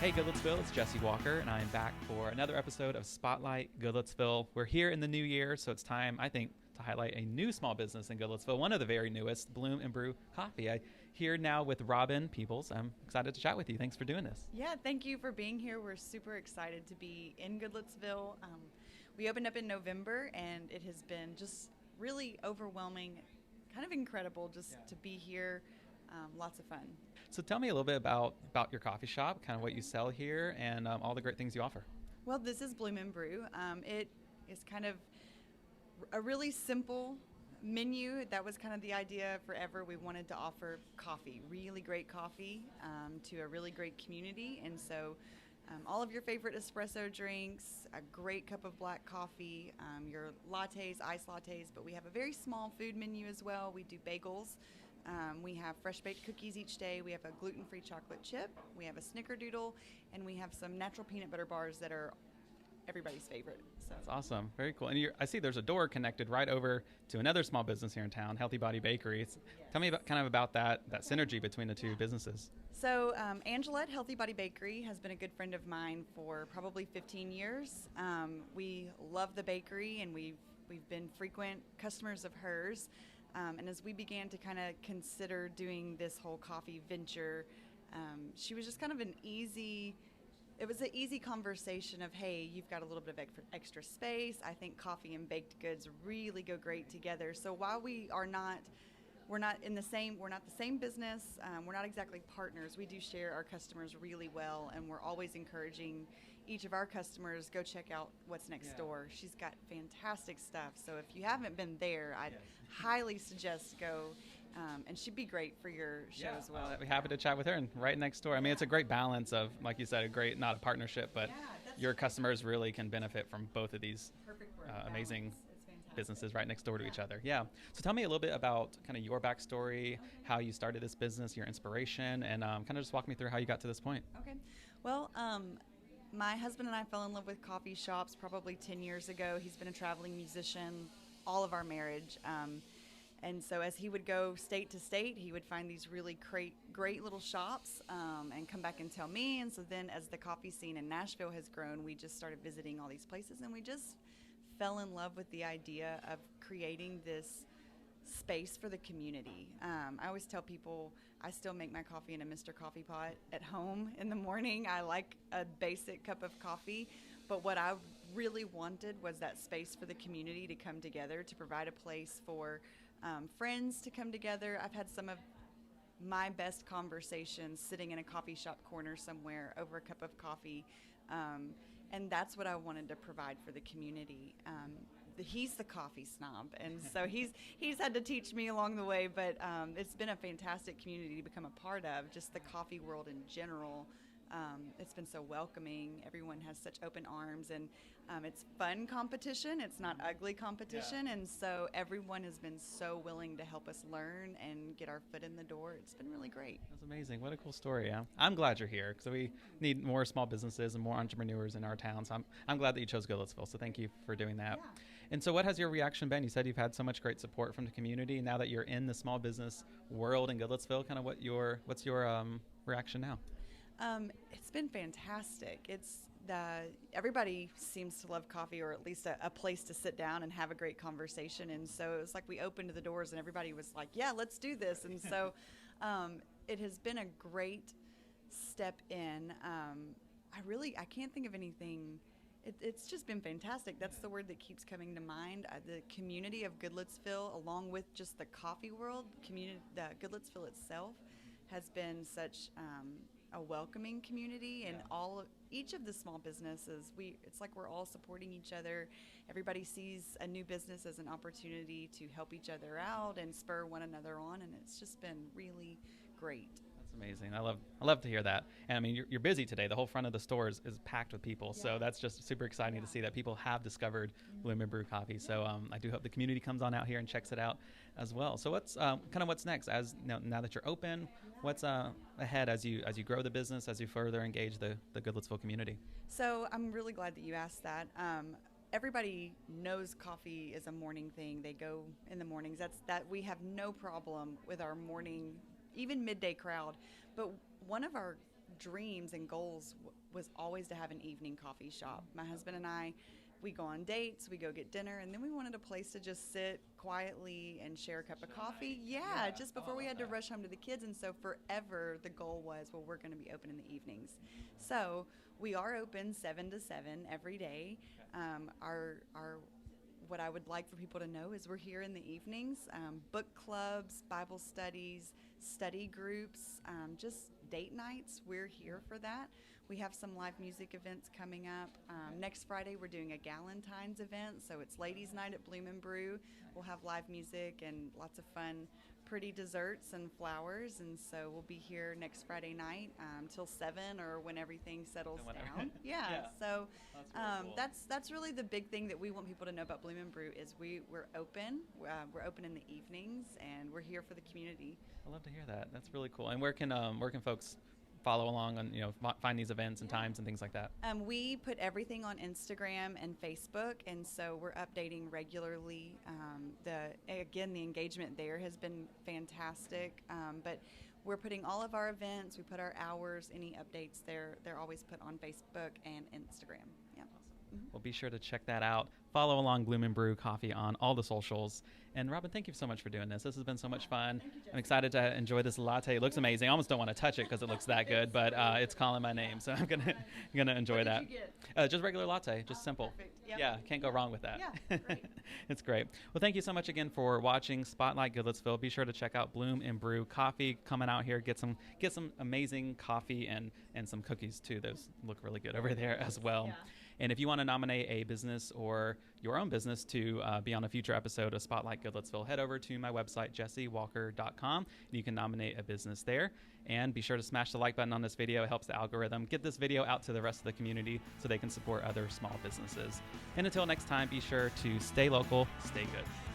Hey Goodlettsville, it's Jesse Walker, and I am back for another episode of Spotlight Goodlettsville. We're here in the new year, so it's time, I think, to highlight a new small business in Goodlettsville, one of the very newest, Bloom Brew Coffee. I'm here now with Robyn Peeples. I'm excited to chat with you. Thanks for doing this. Yeah, thank you for being here. We're super excited to be in Goodlettsville. We opened up in November, and it has been just really overwhelming, kind of incredible just to be here. Lots of fun. So tell me a little bit about your coffee shop, kind of what you sell here, and all the great things you offer. Well, this is Bloom Brew. It is kind of a really simple menu. That was kind of the idea forever. We wanted to offer coffee, really great coffee, to a really great community. And so all of your favorite espresso drinks, a great cup of black coffee, your lattes, iced lattes, but we have a very small food menu as well. We do bagels. We have fresh baked cookies each day. We have a gluten-free chocolate chip. We have a snickerdoodle, and we have some natural peanut butter bars that are everybody's favorite. So That's awesome. Very cool. And I see there's a door connected right over to another small business here in town, Healthy Body Bakery. Tell me about that synergy between the two businesses. So Angela at Healthy Body Bakery has been a good friend of mine for probably 15 years. We love the bakery, and we've been frequent customers of hers. And as we began to kind of consider doing this whole coffee venture, she was just kind of an easy conversation of, hey, you've got a little bit of extra space. I think coffee and baked goods really go great together. So while we're not the same business. We're not exactly partners. We do share our customers really well, and we're always encouraging each of our customers, go check out what's next door. She's got fantastic stuff. So if you haven't been there, I'd highly suggest go. And she'd be great for your show as well. I'd be happy to chat with her, and right next door. I mean, it's a great balance of, like you said, not a partnership, but your customers really can benefit from both of these amazing businesses right next door to each other. Yeah. So tell me a little bit about kind of your backstory, how you started this business, your inspiration, and kind of just walk me through how you got to this point. Okay. Well, my husband and I fell in love with coffee shops probably 10 years ago. He's been a traveling musician all of our marriage. And so as he would go state to state, he would find these really great little shops and come back and tell me. And so then as the coffee scene in Nashville has grown, we just started visiting all these places, and we just fell in love with the idea of creating this space for the community. I always tell people I still make my coffee in a Mr. Coffee pot at home in the morning. I like a basic cup of coffee, but what I really wanted was that space for the community to come together, to provide a place for friends to come together. I've had some of my best conversations sitting in a coffee shop corner somewhere over a cup of coffee. And that's what I wanted to provide for the community. He's the coffee snob, and so he's had to teach me along the way, but it's been a fantastic community to become a part of, just the coffee world in general. It's been so welcoming. Everyone has such open arms, and it's fun competition. It's not ugly competition, and so everyone has been so willing to help us learn and get our foot in the door. It's been really great. That's amazing. What a cool story. Yeah. I'm glad you're here because we need more small businesses and more entrepreneurs in our town. So I'm glad that you chose Goodlettsville. So thank you for doing that. Yeah. And so what has your reaction been? You said you've had so much great support from the community. Now that you're in the small business world in Goodlettsville, kind of what's your reaction now? It's been fantastic. Everybody seems to love coffee, or at least a place to sit down and have a great conversation. And so it was like we opened the doors and everybody was like, yeah, let's do this. And so it has been a great step in. I can't think of anything. It's just been fantastic. That's the word that keeps coming to mind. The community of Goodlettsville, along with just the coffee world, the Goodlettsville itself, has been such a welcoming community, and each of the small businesses, it's like we're all supporting each other. Everybody sees a new business as an opportunity to help each other out and spur one another on, and it's just been really great. That's amazing. I love to hear that. And I mean, you're busy today. The whole front of the store is packed with people. Yeah. So that's just super exciting to see that people have discovered Bloom Brew Coffee. So I do hope the community comes on out here and checks it out as well. So what's next? As now that you're open, what's ahead as you grow the business, as you further engage the Goodlettsville community? So I'm really glad that you asked that. Everybody knows coffee is a morning thing. They go in the mornings. That we have no problem with our morning, even midday crowd. But one of our dreams and goals was always to have an evening coffee shop. My husband and I, we go on dates, we go get dinner, and then we wanted a place to just sit quietly and share a cup of coffee. Yeah, just before we had to rush home to the kids. And so forever the goal was, well, we're going to be open in the evenings. So we are open 7 to 7 every day. Our what I would like for people to know is we're here in the evenings, book clubs, Bible studies, study groups, just date nights. We're here for that. We have some live music events coming up. Next Friday, we're doing a Galentine's event, so it's ladies' night at Bloom Brew. We'll have live music and lots of fun, pretty desserts and flowers, and so we'll be here next Friday night till 7 or when everything settles down. Yeah. So really cool. That's really the big thing that we want people to know about Bloom Brew is we're open. We're open in the evenings, and we're here for the community. I love to hear that. That's really cool. And where can folks follow along on, find these events and times and things like that? We put everything on Instagram and Facebook, and so we're updating regularly. The engagement there has been fantastic, but we're putting all of our events, we put our hours, any updates there, they're always put on Facebook and Instagram. Yeah. Awesome. Well, be sure to check that out. Follow along Bloom Brew Coffee on all the socials. And Robyn, thank you so much for doing this. This has been so much fun. I'm excited to enjoy this latte. It looks amazing. I almost don't want to touch it because it looks that good, but it's calling my name, so I'm gonna enjoy that. What did you get? Just regular latte, just simple. Perfect. Yep. Yeah, can't go wrong with that. Yeah, great. It's great. Well, thank you so much again for watching Spotlight Goodlettsville. Be sure to check out Bloom Brew Coffee. Coming out here, get some amazing coffee and some cookies too. Those look really good over there as well. Yeah. And if you want to nominate a business or your own business to be on a future episode of Spotlight Goodlettsville, head over to my website, jessewalker.com, and you can nominate a business there. And be sure to smash the like button on this video. It helps the algorithm get this video out to the rest of the community so they can support other small businesses. And until next time, be sure to stay local, stay good.